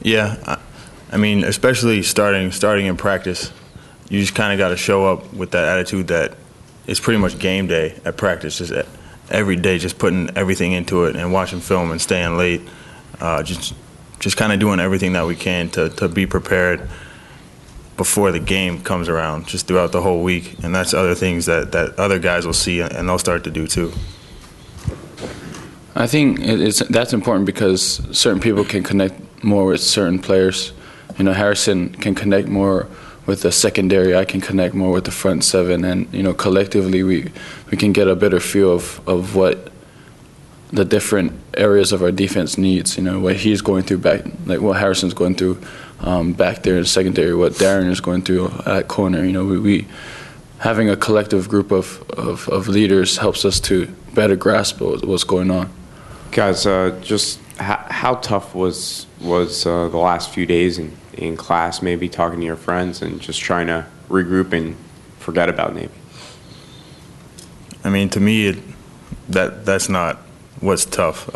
Yeah, I mean, especially starting in practice, you just kind of got to show up with that attitude that it's pretty much game day at practice. Just every day, just putting everything into it and watching film and staying late. Just kind of doing everything that we can to be prepared before the game comes around, just throughout the whole week. And that's other things that other guys will see and they'll start to do too. I think that's important because certain people can connect more with certain players. You know, Harrison can connect more with the secondary. I can connect more with the front seven, and you know, collectively we can get a better feel of what the different areas of our defense needs. You know, what he's going through back, like what Harrison's going through back there in secondary, what Darren is going through at corner. You know, we having a collective group of leaders helps us to better grasp what's going on. Guys, just how tough was the last few days in class, maybe talking to your friends and just trying to regroup and forget about Navy? I mean, to me, that's not what's tough.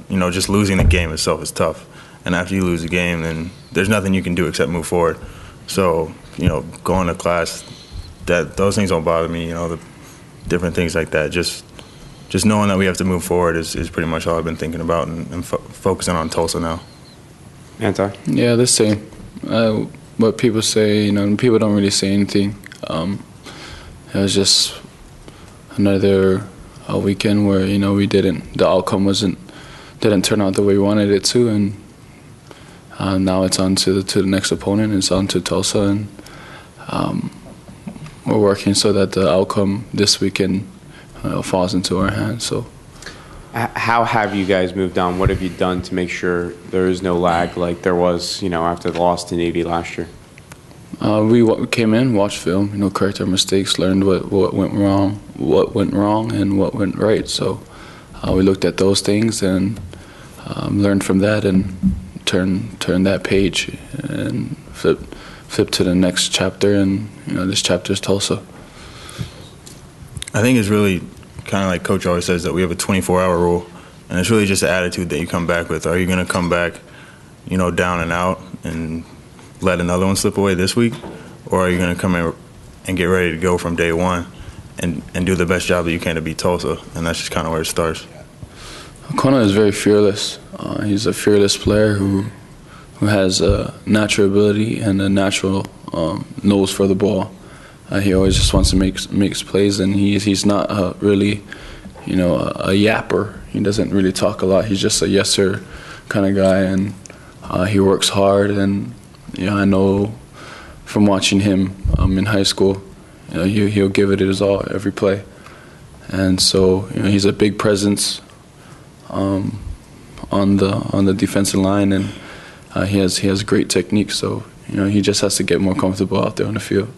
You know, just losing the game itself is tough. And after you lose the game, then there's nothing you can do except move forward. So, you know, going to class, those things don't bother me, you know, the different things like that. Just knowing that we have to move forward is pretty much all I've been thinking about and focusing on Tulsa now. Manti? Yeah, the same. What people say, you know, people don't really say anything. It was just another weekend where, you know, the outcome didn't turn out the way we wanted it to, and now it's on to the next opponent. It's on to Tulsa, and we're working so that the outcome this weekend falls into our hands. So, how have you guys moved on? What have you done to make sure there is no lag like there was, you know, after the loss to Navy last year? We came in, watched film, you know, correct our mistakes, learned what went wrong, and what went right. So we looked at those things and learned from that and turn that page and flip to the next chapter. And you know, this chapter is Tulsa. I think it's really kind of like Coach always says, that we have a 24-hour rule, and it's really just the attitude that you come back with. Are you going to come back, you know, down and out and let another one slip away this week, or are you going to come in and get ready to go from day one and do the best job that you can to beat Tulsa? And that's just kind of where it starts. Kona is very fearless. He's a fearless player who has a natural ability and a natural nose for the ball. He always just wants to make plays, and he's not really, you know, a yapper. He doesn't really talk a lot. He's just a yes sir kind of guy, and he works hard. And you know, I know from watching him in high school, you know, he'll give it his all every play. And so, you know, he's a big presence on the defensive line, and he has great technique. So, you know, he just has to get more comfortable out there on the field.